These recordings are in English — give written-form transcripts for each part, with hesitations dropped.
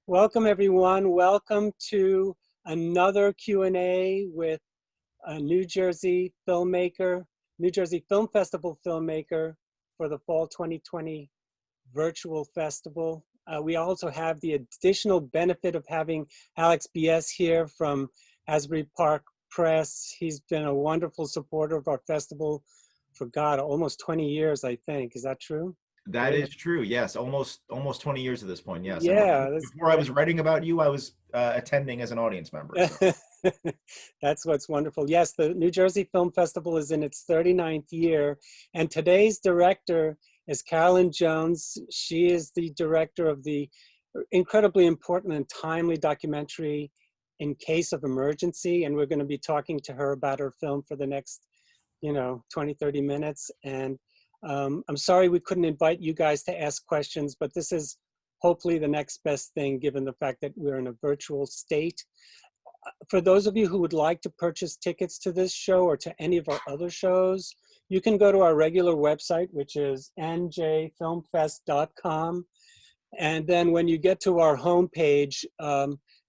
Welcome everyone. Welcome to another Q&A with a New Jersey filmmaker, New Jersey Film Festival filmmaker for the Fall 2020 virtual festival. We also have the additional benefit of having Alex Biese here from Asbury Park Press. He's been a wonderful supporter of our festival for almost 20 years, I think. Is that true? That is true. Yes, almost 20 years at this point. Yes. Yeah. Before I was writing about you, I was attending as an audience member. So. That's what's wonderful. Yes, the New Jersey Film Festival is in its 39th year, and today's director is Carolyn Jones. She is the director of the incredibly important and timely documentary In Case of Emergency, and we're going to be talking to her about her film for the next 20, 30 minutes. And I'm sorry we couldn't invite you guys to ask questions, but this is hopefully the next best thing given the fact that we're in a virtual state. For those of you who would like to purchase tickets to this show or to any of our other shows, you can go to our regular website, which is njfilmfest.com. And then when you get to our homepage,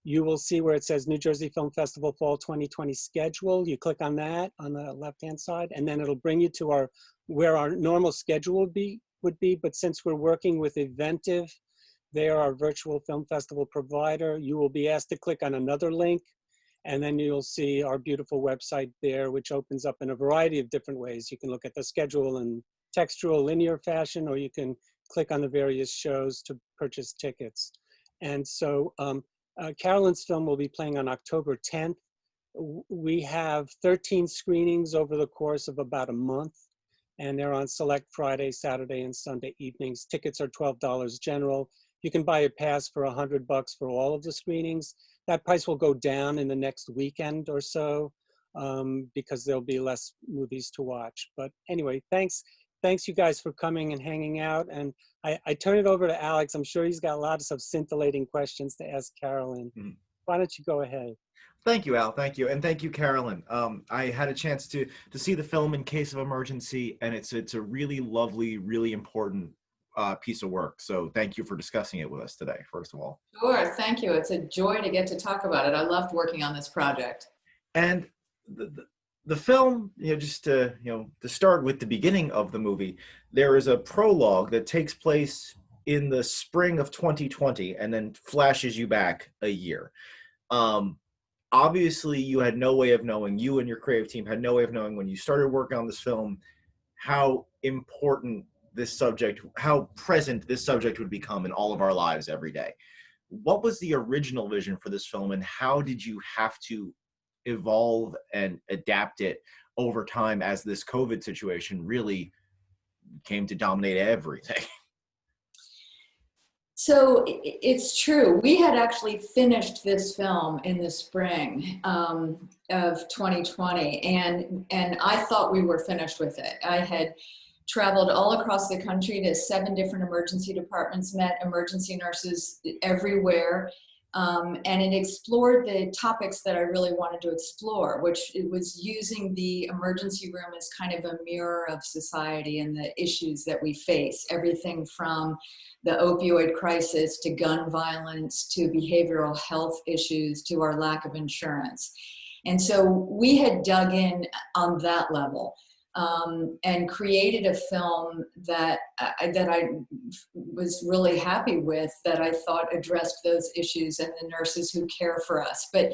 you will see where it says New Jersey Film Festival Fall 2020 schedule. You click on that on the left-hand side, and then it'll bring you to where our normal schedule would be. But since we're working with Eventive, they are our virtual film festival provider, you will be asked to click on another link, and then you'll see our beautiful website there, which opens up in a variety of different ways. You can look at the schedule in textual linear fashion, or you can click on the various shows to purchase tickets. And so Carolyn's film will be playing on October 10th. We have 13 screenings over the course of about a month, and they're on select Friday, Saturday, and Sunday evenings. Tickets are $12 general. You can buy a pass for $100 for all of the screenings. That price will go down in the next weekend or so because there'll be less movies to watch. But anyway, thanks you guys for coming and hanging out. And I turn it over to Alex. I'm sure he's got lots of scintillating questions to ask Carolyn. Why don't you go ahead? Thank you, Al. Thank you. And thank you, Carolyn. I had a chance to see the film In Case of Emergency, and it's a really lovely, really important piece of work. So thank you for discussing it with us today, first of all. Sure, thank you. It's a joy to get to talk about it. I loved working on this project. And the film, just to start with the beginning of the movie, there is a prologue that takes place in the spring of 2020 and then flashes you back a year. Obviously, you had no way of knowing, you and your creative team had no way of knowing when you started working on this film, how important this subject, how present this subject would become in all of our lives every day. What was the original vision for this film, and how did you have to evolve and adapt it over time as this COVID situation really came to dominate everything? So it's true. We had actually finished this film in the spring of 2020, and I thought we were finished with it. I had traveled all across the country to 7 different emergency departments, met emergency nurses everywhere, and it explored the topics that I really wanted to explore, which it was using the emergency room as kind of a mirror of society and the issues that we face, everything from the opioid crisis to gun violence to behavioral health issues to our lack of insurance. And so we had dug in on that level. And created a film that I was really happy with, that I thought addressed those issues and the nurses who care for us, but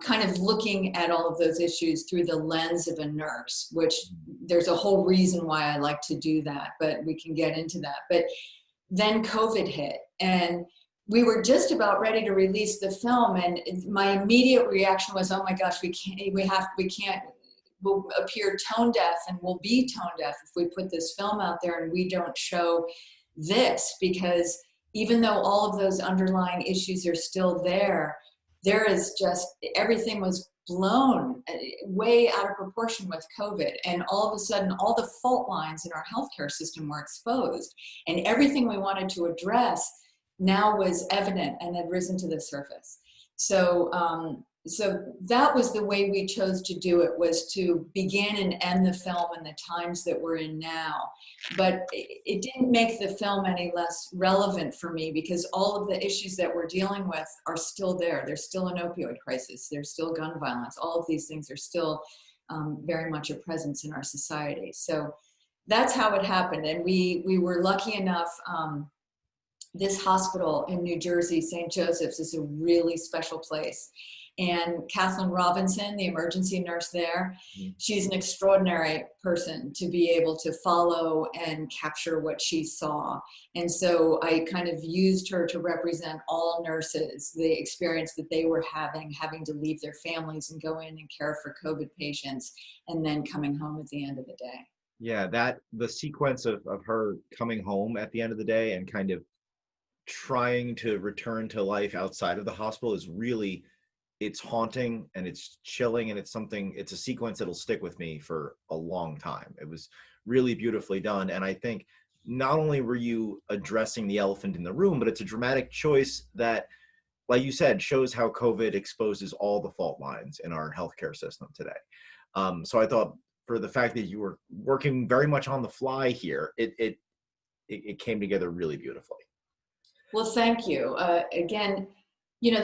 kind of looking at all of those issues through the lens of a nurse, which there's a whole reason why I like to do that, but we can get into that. But then COVID hit, and we were just about ready to release the film, and my immediate reaction was, oh my gosh, we'll appear tone deaf, and we'll be tone deaf if we put this film out there and we don't show this, because even though all of those underlying issues are still there is just, everything was blown way out of proportion with COVID. And all of a sudden, all the fault lines in our healthcare system were exposed, and everything we wanted to address now was evident and had risen to the surface. So so that was the way we chose to do it, was to begin and end the film in the times that we're in now. But it didn't make the film any less relevant for me, because all of the issues that we're dealing with are still there. There's still an opioid crisis. There's still gun violence. All of these things are still very much a presence in our society. So that's how it happened. And we were lucky enough, this hospital in New Jersey, St. Joseph's, is a really special place. And Kathleen Robinson, the emergency nurse there, she's an extraordinary person to be able to follow and capture what she saw. And so I kind of used her to represent all nurses, the experience that they were having to leave their families and go in and care for COVID patients, and then coming home at the end of the day. Yeah, the sequence of her coming home at the end of the day and kind of trying to return to life outside of the hospital is really, it's haunting and it's chilling, and it's a sequence that'll stick with me for a long time. It was really beautifully done. And I think not only were you addressing the elephant in the room, but it's a dramatic choice that, like you said, shows how COVID exposes all the fault lines in our healthcare system today. So I thought, for the fact that you were working very much on the fly here, it came together really beautifully. Well, thank you. Again, you know,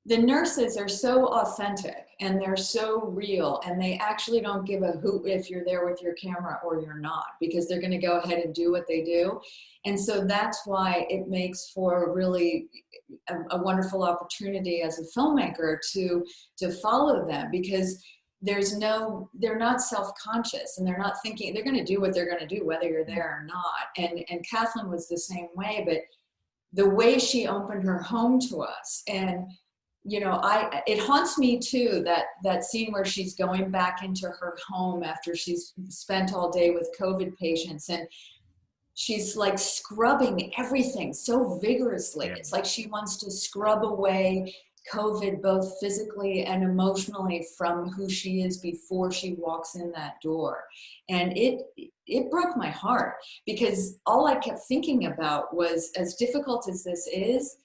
the nurses are so authentic and they're so real, and they actually don't give a hoot if you're there with your camera or you're not, because they're going to go ahead and do what they do. And so that's why it makes for really a wonderful opportunity as a filmmaker to follow them, because they're not self-conscious, and they're not thinking, they're going to do what they're going to do whether you're there or not. And Kathleen was the same way, but the way she opened her home to us, and you know, it haunts me too, that scene where she's going back into her home after she's spent all day with COVID patients, and she's like scrubbing everything so vigorously. Yeah. It's like she wants to scrub away COVID both physically and emotionally from who she is before she walks in that door. And it broke my heart, because all I kept thinking about was, as difficult as this is,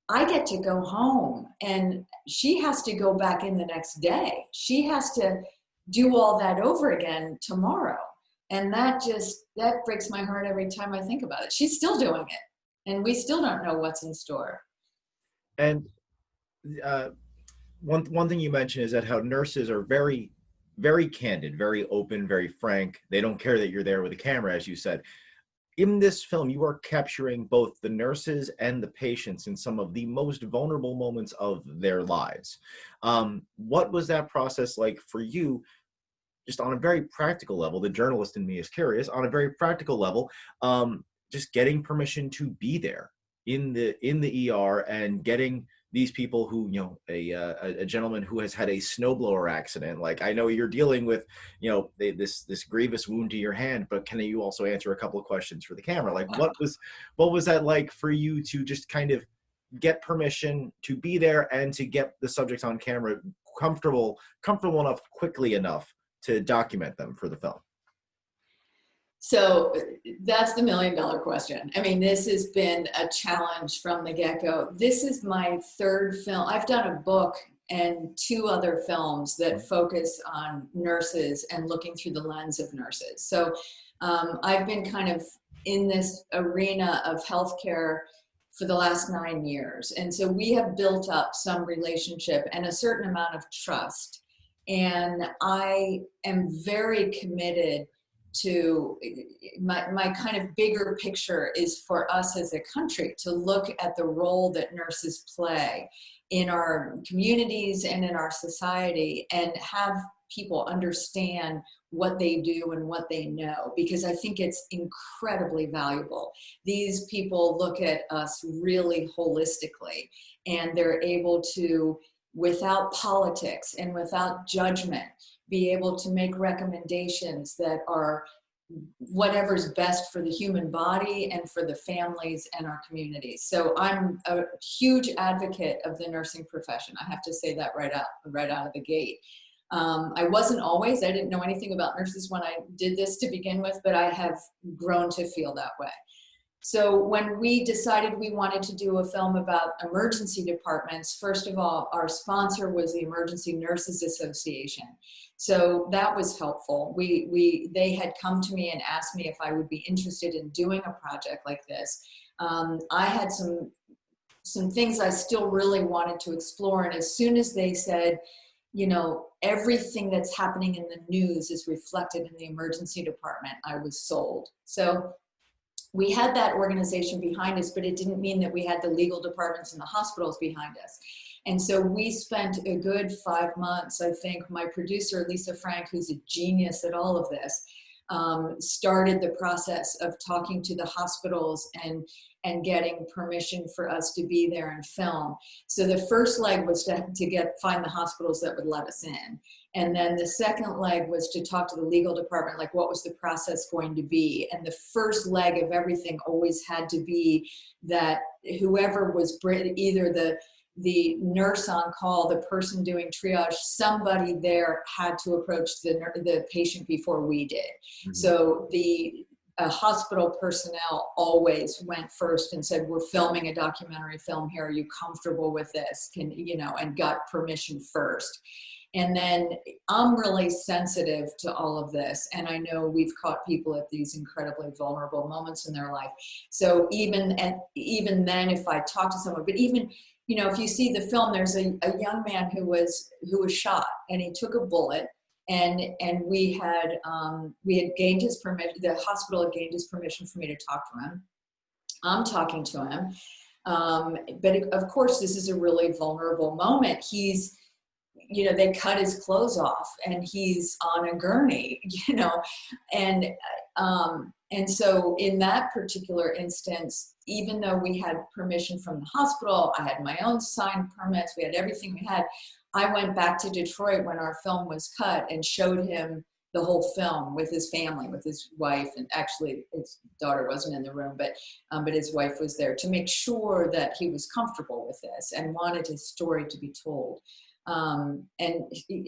I get to go home, and she has to go back in the next day. She has to do all that over again tomorrow. And that breaks my heart every time I think about it. She's still doing it, and we still don't know what's in store. And one thing you mentioned is that how nurses are very, very candid, very open, very frank. They don't care that you're there with a camera, as you said. In this film, you are capturing both the nurses and the patients in some of the most vulnerable moments of their lives. What was that process like for you, just on a very practical level? The journalist in me is curious, on a very practical level, just getting permission to be there in the ER and getting these people who, you know, a gentleman who has had a snowblower accident. Like, I know you're dealing with, you know, this grievous wound to your hand, but can you also answer a couple of questions for the camera? Like, what was that like for you to just kind of get permission to be there and to get the subjects on camera comfortable enough, quickly enough to document them for the film? So that's the $1 million question. I mean, this has been a challenge from the get-go. This is my third film. I've done a book and 2 other films that focus on nurses and looking through the lens of nurses. So I've been kind of in this arena of healthcare for the last 9 years. And so we have built up some relationship and a certain amount of trust. And I am very committed to my kind of bigger picture is for us as a country to look at the role that nurses play in our communities and in our society, and have people understand what they do and what they know, because I think it's incredibly valuable. These people look at us really holistically, and they're able to, without politics and without judgment, be able to make recommendations that are whatever's best for the human body and for the families and our communities. So I'm a huge advocate of the nursing profession. I have to say that right out of the gate. I wasn't always, I didn't know anything about nurses when I did this to begin with, but I have grown to feel that way. So when we decided we wanted to do a film about emergency departments, first of all, our sponsor was the Emergency Nurses Association. So that was helpful. They had come to me and asked me if I would be interested in doing a project like this. I had some things I still really wanted to explore. And as soon as they said, you know, everything that's happening in the news is reflected in the emergency department, I was sold. So we had that organization behind us, but it didn't mean that we had the legal departments and the hospitals behind us. And so we spent a good 5 months, I think. My producer, Lisa Frank, who's a genius at all of this, started the process of talking to the hospitals and getting permission for us to be there and film. So the first leg was to find the hospitals that would let us in. And then the second leg was to talk to the legal department, like what was the process going to be? And the first leg of everything always had to be that whoever was either the nurse on call, the person doing triage, somebody there had to approach the patient before we did. Mm-hmm. So the hospital personnel always went first and said, we're filming a documentary film here. Are you comfortable with this? And got permission first. And then I'm really sensitive to all of this. And I know we've caught people at these incredibly vulnerable moments in their life. So even then, if I talk to someone, but even, if you see the film, there's a young man who was shot, and he took a bullet, and we had gained his permission. The hospital had gained his permission for me to talk to him. I'm talking to him. But of course, this is a really vulnerable moment. They cut his clothes off and he's on a gurney, and so in that particular instance, even though we had permission from the hospital, I had my own signed permits, we had everything we had, I went back to Detroit when our film was cut and showed him the whole film with his family, with his wife, and actually his daughter wasn't in the room, but his wife was there to make sure that he was comfortable with this and wanted his story to be told. And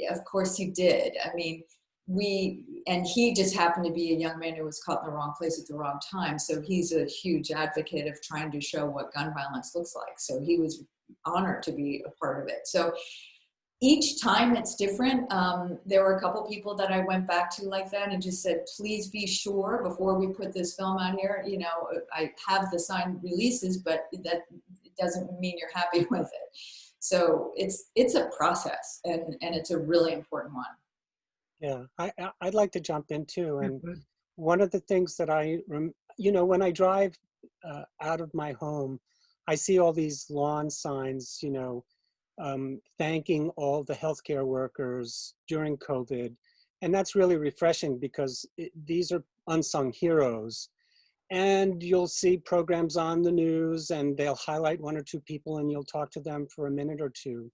of course he did. I mean, he just happened to be a young man who was caught in the wrong place at the wrong time. So he's a huge advocate of trying to show what gun violence looks like. So he was honored to be a part of it. So each time it's different. There were a couple people that I went back to like that and just said, please be sure before we put this film out here, I have the signed releases, but that doesn't mean you're happy with it. So it's a process, and it's a really important one. Yeah, I'd like to jump in too. And one of the things that when I drive out of my home, I see all these lawn signs, thanking all the healthcare workers during COVID. And that's really refreshing because these are unsung heroes. And you'll see programs on the news and they'll highlight one or two people and you'll talk to them for a minute or two.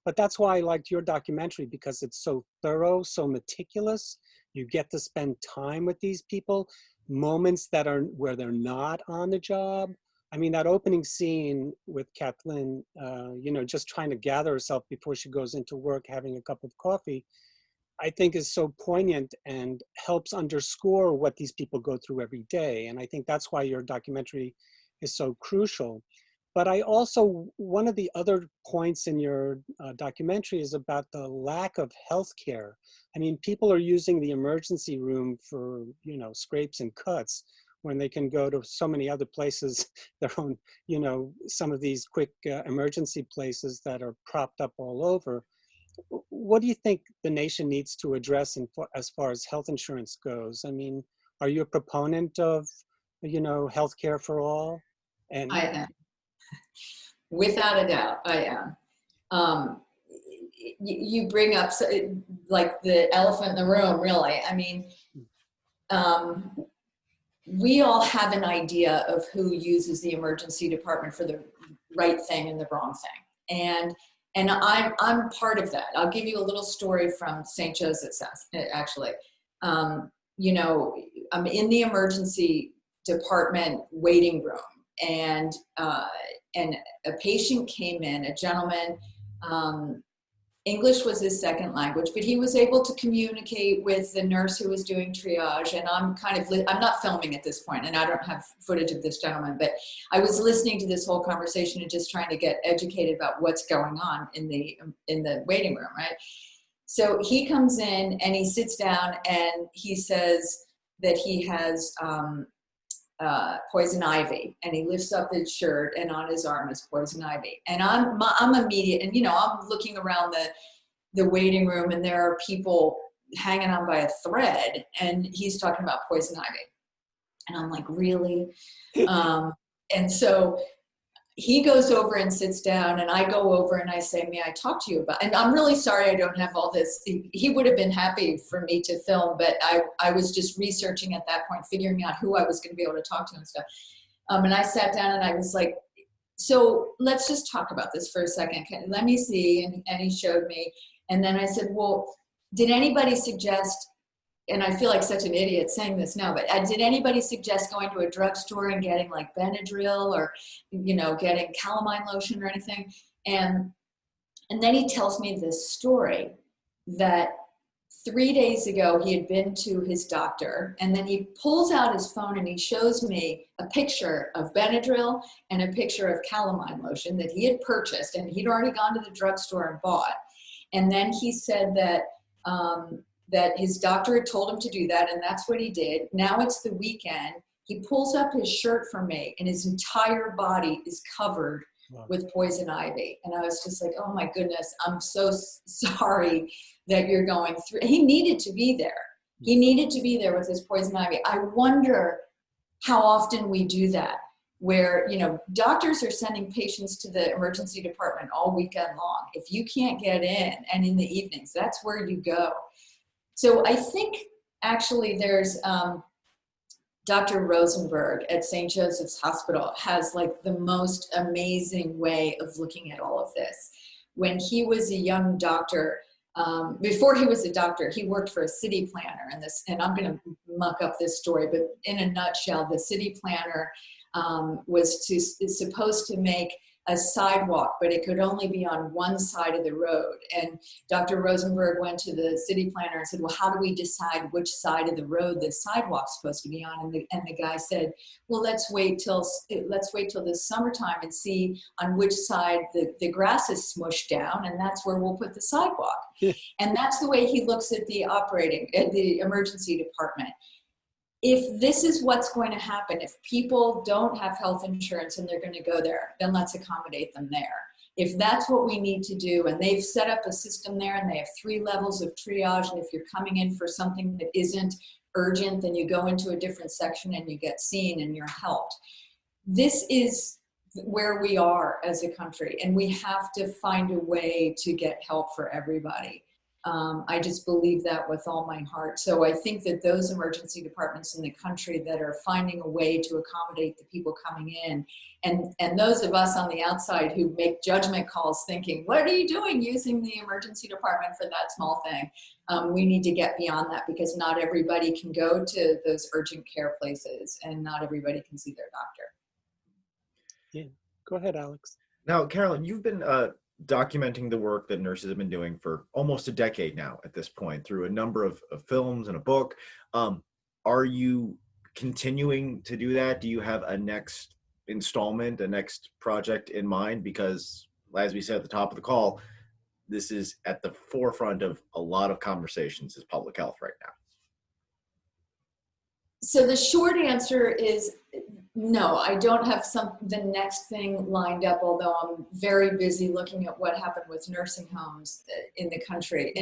But that's why I liked your documentary, because it's so thorough, so meticulous. You get to spend time with these people, moments that are where they're not on the job. I mean, that opening scene with Kathleen, just trying to gather herself before she goes into work, having a cup of coffee, I think is so poignant and helps underscore what these people go through every day. And I think that's why your documentary is so crucial. But one of the other points in your documentary is about the lack of healthcare. I mean, people are using the emergency room for, scrapes and cuts when they can go to so many other places, their own, some of these quick emergency places that are propped up all over. What do you think the nation needs to address as far as health insurance goes? I mean, are you a proponent of, healthcare for all? And I am. Without a doubt, I am. You bring up like the elephant in the room, really. I mean, we all have an idea of who uses the emergency department for the right thing and the wrong thing. And I'm part of that. I'll give you a little story from St. Joseph's, actually. I'm in the emergency department waiting room, and a patient came in, a gentleman, English was his second language, but he was able to communicate with the nurse who was doing triage. And I'm not filming at this point, and I don't have footage of this gentleman, but I was listening to this whole conversation and just trying to get educated about what's going on in the waiting room, right? So he comes in and he sits down and he says that he has poison ivy, and he lifts up his shirt, and on his arm is poison ivy. And I'm immediate, and I'm looking around the waiting room, and there are people hanging on by a thread, and he's talking about poison ivy, and I'm like, really? And so he goes over and sits down, and I go over and I say, may I talk to you about, and I'm really sorry I don't have all this. He would have been happy for me to film, but I was just researching at that point, figuring out who I was going to be able to talk to and stuff. And I sat down and I was like, so let's just talk about this for a second. Let me see. And he showed me. And then I said, well, did anybody suggest, and I feel like such an idiot saying this now, but did anybody suggest going to a drugstore and getting like Benadryl or, getting calamine lotion or anything? And then he tells me this story that 3 days ago he had been to his doctor, and then he pulls out his phone and he shows me a picture of Benadryl and a picture of calamine lotion that he had purchased, and he'd already gone to the drugstore and bought. And then he said that his doctor had told him to do that, and that's what he did. Now it's the weekend. He pulls up his shirt for me, and his entire body is covered with poison ivy. And I was just like, oh my goodness, I'm so sorry that you're going through. He needed to be there. He needed to be there with his poison ivy. I wonder how often we do that, where, doctors are sending patients to the emergency department all weekend long. If you can't get in, and in the evenings, that's where you go. So I think actually there's Dr. Rosenberg at St. Joseph's Hospital has like the most amazing way of looking at all of this. When he was a young doctor, before he was a doctor, he worked for a city planner, and I'm going to muck up this story, but in a nutshell, the city planner is supposed to make a sidewalk, but it could only be on one side of the road. And Dr. Rosenberg went to the city planner and said, well, how do we decide which side of the road the sidewalk's supposed to be on? And the guy said, well, let's wait till the summertime and see on which side the grass is smushed down, and that's where we'll put the sidewalk. And that's the way he looks at the emergency department. If this is what's going to happen, if people don't have health insurance and they're going to go there, then let's accommodate them there. If that's what we need to do, and they've set up a system there, and they have 3 levels of triage, and if you're coming in for something that isn't urgent, then you go into a different section and you get seen and you're helped. This is where we are as a country, and we have to find a way to get help for everybody. I just believe that with all my heart. So I think that those emergency departments in the country that are finding a way to accommodate the people coming in, and those of us on the outside who make judgment calls thinking, what are you doing using the emergency department for that small thing? We need to get beyond that, because not everybody can go to those urgent care places, and not everybody can see their doctor. Yeah, go ahead, Alex. Now, Carolyn, you've been documenting the work that nurses have been doing for almost a decade now at this point, through a number of films and a book. Are you continuing to do that? Do you have a next installment, a next project in mind? Because as we said at the top of the call, this is at the forefront of a lot of conversations is public health right now. So the short answer is no, I don't have the next thing lined up, although I'm very busy looking at what happened with nursing homes in the country.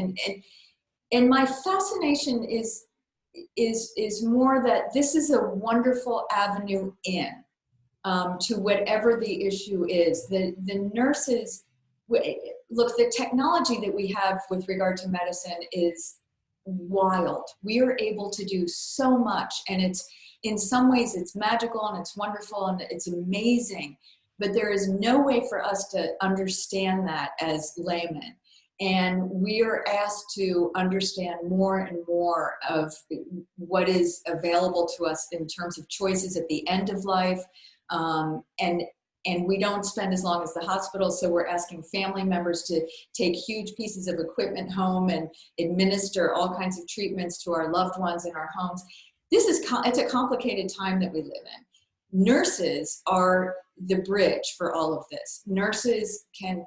And my fascination is more that this is a wonderful avenue in to whatever the issue is. The nurses, look, the technology that we have with regard to medicine is wild. We are able to do so much, and it's, in some ways it's magical and it's wonderful and it's amazing, but there is no way for us to understand that as laymen. And we are asked to understand more and more of what is available to us in terms of choices at the end of life. And and we don't spend as long as the hospital, so we're asking family members to take huge pieces of equipment home and administer all kinds of treatments to our loved ones in our homes. It's a complicated time that we live in. Nurses are the bridge for all of this. Nurses can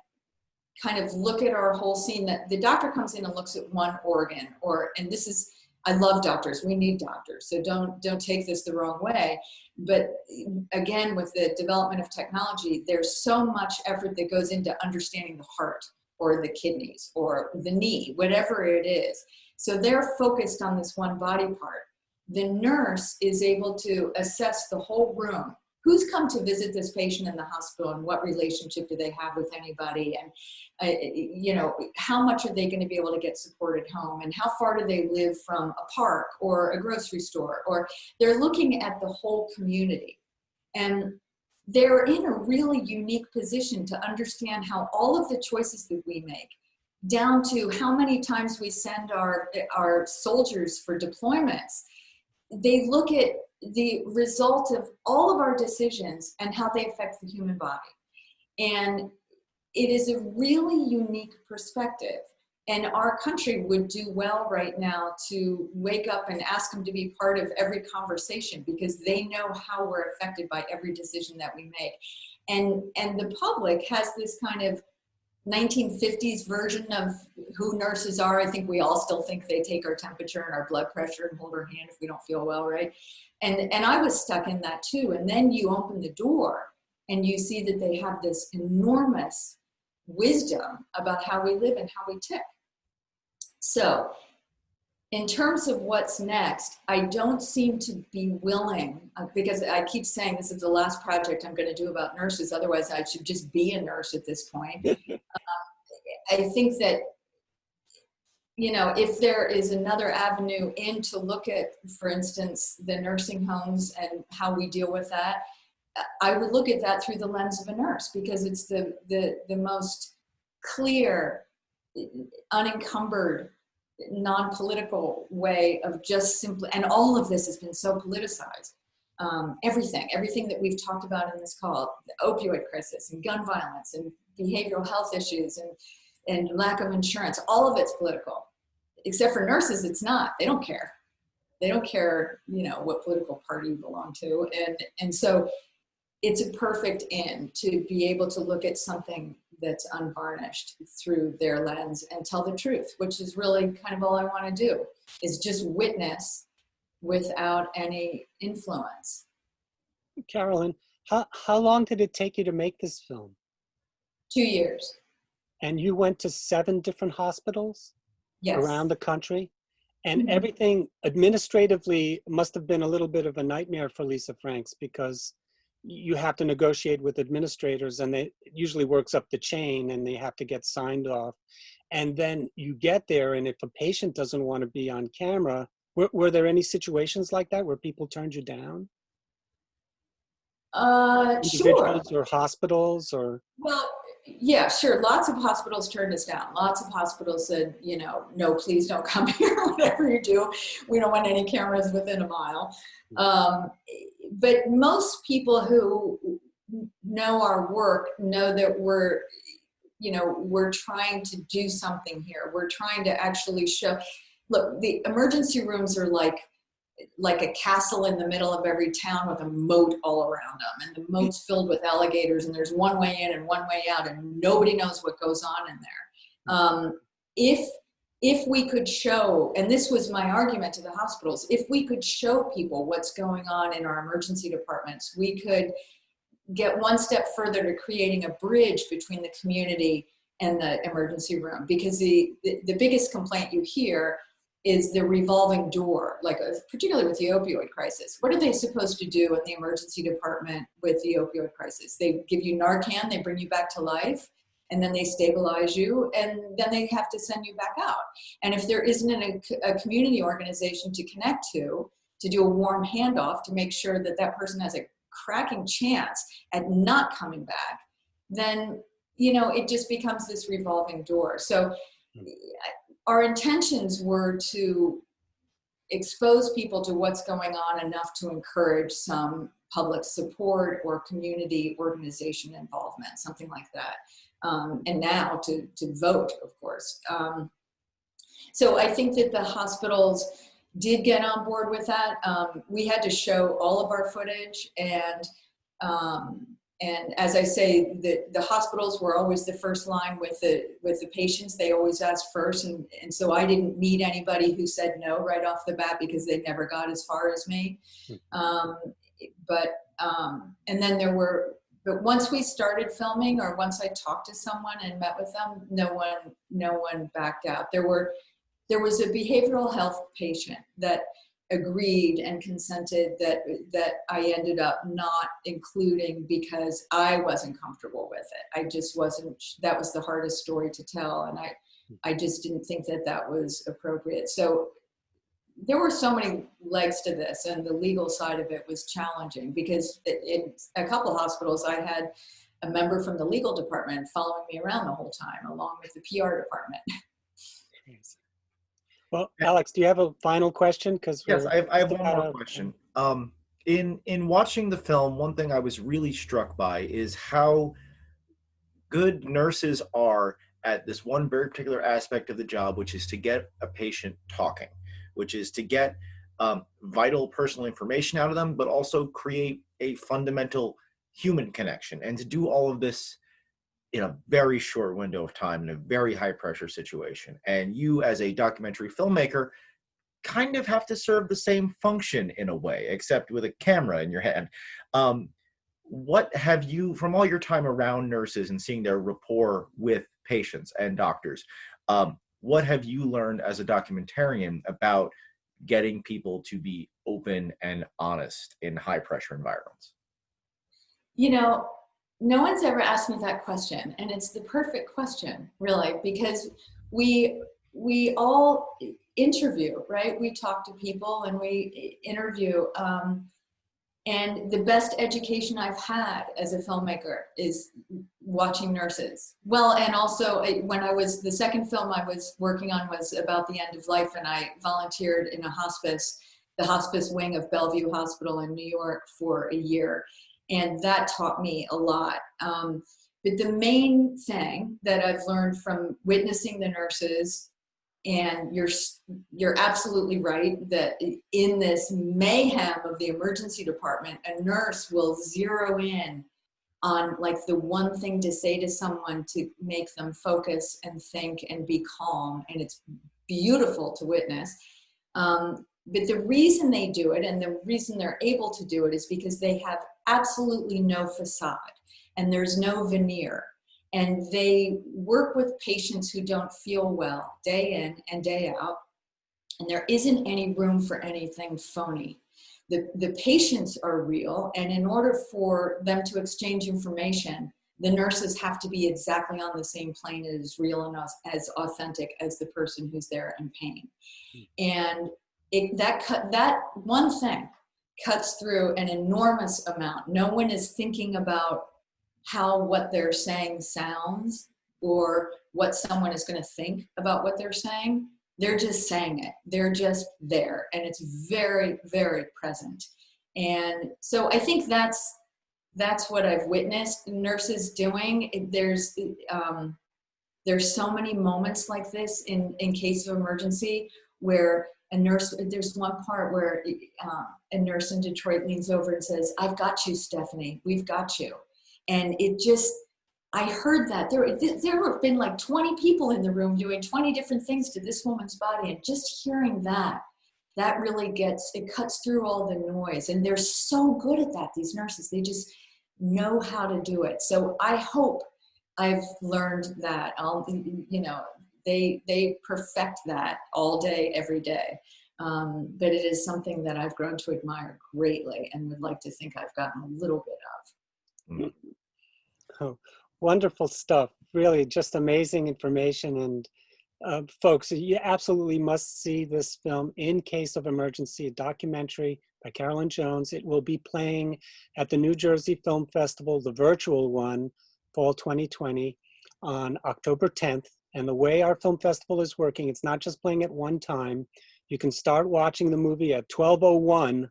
kind of look at our whole scene. That the doctor comes in and looks at one organ, and this is, I love doctors, we need doctors, so don't take this the wrong way. But again, with the development of technology, there's so much effort that goes into understanding the heart or the kidneys or the knee, whatever it is. So they're focused on this one body part. The nurse is able to assess the whole room. Who's come to visit this patient in the hospital, and what relationship do they have with anybody, and how much are they going to be able to get support at home, and how far do they live from a park or a grocery store, or they're looking at the whole community. And they're in a really unique position to understand how all of the choices that we make, down to how many times we send our soldiers for deployments, they look at the result of all of our decisions and how they affect the human body. And it is a really unique perspective. And our country would do well right now to wake up and ask them to be part of every conversation, because they know how we're affected by every decision that we make. And the public has this kind of 1950s version of who nurses are. I think we all still think they take our temperature and our blood pressure and hold our hand if we don't feel well, right? And I was stuck in that too. And then you open the door and you see that they have this enormous wisdom about how we live and how we tick. So in terms of what's next, I don't seem to be willing, because I keep saying this is the last project I'm going to do about nurses. Otherwise, I should just be a nurse at this point. I think that, if there is another avenue in to look at, for instance, the nursing homes and how we deal with that, I would look at that through the lens of a nurse, because it's the most clear, unencumbered, non-political way of just simply, and all of this has been so politicized. Everything that we've talked about in this call, the opioid crisis and gun violence and behavioral health issues and lack of insurance, all of it's political. Except for nurses, it's not. They don't care. They don't care, what political party you belong to. And so it's a perfect in to be able to look at something that's unvarnished through their lens and tell the truth, which is really kind of all I want to do, is just witness without any influence. Carolyn, how long did it take you to make this film? 2 years. And you went to 7 different hospitals? Yes. Around the country? And Mhm. everything administratively must have been a little bit of a nightmare for Lisa Franks, because you have to negotiate with administrators, and it usually works up the chain, and they have to get signed off. And then you get there, and if a patient doesn't want to be on camera, were there any situations like that where people turned you down? Sure. Individuals or hospitals or? Well, yeah, sure. Lots of hospitals turned us down. Lots of hospitals said, no, please don't come here, whatever you do. We don't want any cameras within a mile. But most people who know our work know that we're trying to do something here. We're trying to actually show, look, the emergency rooms are like a castle in the middle of every town with a moat all around them, and the moat's filled with alligators, and there's one way in and one way out, and nobody knows what goes on in there. If we could show, and this was my argument to the hospitals, if we could show people what's going on in our emergency departments, we could get one step further to creating a bridge between the community and the emergency room. Because the biggest complaint you hear is the revolving door, particularly with the opioid crisis. What are they supposed to do in the emergency department with the opioid crisis? They give you Narcan, they bring you back to life, and then they stabilize you, and then they have to send you back out. And if there isn't a community organization to connect to do a warm handoff to make sure that that person has a cracking chance at not coming back, then, it just becomes this revolving door. So our intentions were to expose people to what's going on enough to encourage some public support or community organization involvement, something like that. And now to vote, of course. So I think that the hospitals did get on board with that. We had to show all of our footage, and as I say, the hospitals were always the first line with the patients. They always asked first, and so I didn't meet anybody who said no right off the bat because they never got as far as me. And then but once we started filming, or once I talked to someone and met with them, no one backed out. There was a behavioral health patient that agreed and consented that I ended up not including because I wasn't comfortable with it. I just wasn't. That was the hardest story to tell, and I just didn't think that was appropriate. So there were so many legs to this, and the legal side of it was challenging because in a couple of hospitals I had a member from the legal department following me around the whole time, along with the PR department. Well, Alex, do you have a final question? Yes, I have one more question. In watching the film, one thing I was really struck by is how good nurses are at this one very particular aspect of the job, which is to get a patient talking, which is to get vital personal information out of them, but also create a fundamental human connection. And to do all of this in a very short window of time in a very high pressure situation. And you, as a documentary filmmaker, kind of have to serve the same function in a way, except with a camera in your hand. What have you, from all your time around nurses and seeing their rapport with patients and doctors, what have you learned as a documentarian about getting people to be open and honest in high pressure environments? You know, no one's ever asked me that question, and it's the perfect question, really, because we all interview, right? We talk to people and we interview, and the best education I've had as a filmmaker is watching nurses. Well, and also the second film I was working on was about the end of life, and I volunteered in a hospice, the hospice wing of Bellevue Hospital in New York for a year. And that taught me a lot. But the main thing that I've learned from witnessing the nurses, and you're absolutely right that in this mayhem of the emergency department, a nurse will zero in on like the one thing to say to someone to make them focus and think and be calm. And it's beautiful to witness. But the reason they do it, and the reason they're able to do it, is because they have absolutely no facade and there's no veneer. And they work with patients who don't feel well day in and day out. And there isn't any room for anything phony. The patients are real, and in order for them to exchange information, the nurses have to be exactly on the same plane as real and as authentic as the person who's there in pain. And that one thing cuts through an enormous amount. No one is thinking about how what they're saying sounds or what someone is going to think about what they're saying. They're just saying it. They're just there, and it's very, very present. And so I think that's what I've witnessed nurses doing. There's so many moments like this in case of emergency where a nurse, there's one part where a nurse in Detroit leans over and says, "I've got you, Stephanie, we've got you." And it just, I heard that. There have been like 20 people in the room doing 20 different things to this woman's body. And just hearing that really it cuts through all the noise. And they're so good at that, these nurses. They just know how to do it. So I hope I've learned that. They perfect that all day, every day. But it is something that I've grown to admire greatly and would like to think I've gotten a little bit of. Oh, wonderful stuff. Really just amazing information. And folks, you absolutely must see this film, In Case of Emergency, a documentary by Carolyn Jones. It will be playing at the New Jersey Film Festival, the virtual one, fall 2020, on October 10th. And the way our film festival is working, it's not just playing at one time. You can start watching the movie at 12:01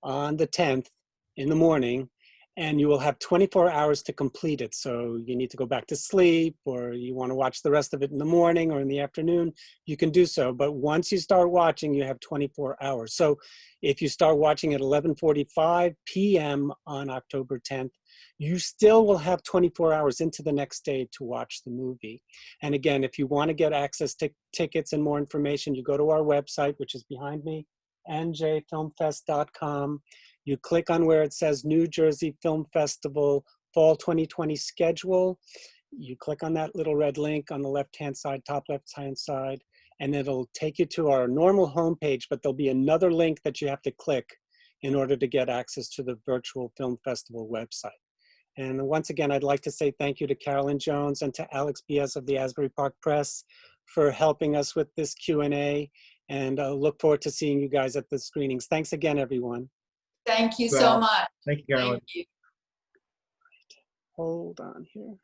on the 10th in the morning, and you will have 24 hours to complete it. So you need to go back to sleep, or you want to watch the rest of it in the morning or in the afternoon, you can do so. But once you start watching, you have 24 hours. So if you start watching at 11:45 p.m. on October 10th, you still will have 24 hours into the next day to watch the movie. And again, if you want to get access to tickets and more information, you go to our website, which is behind me, njfilmfest.com. You click on where it says New Jersey Film Festival Fall 2020 schedule. You click on that little red link on the left-hand side, top left-hand side, and it'll take you to our normal homepage, but there'll be another link that you have to click in order to get access to the virtual film festival website. And once again, I'd like to say thank you to Carolyn Jones and to Alex Biese of the Asbury Park Press for helping us with this Q&A, and look forward to seeing you guys at the screenings. Thanks again, everyone. Thank you Well, so much. thank you, Carolyn. Thank you. Hold on here.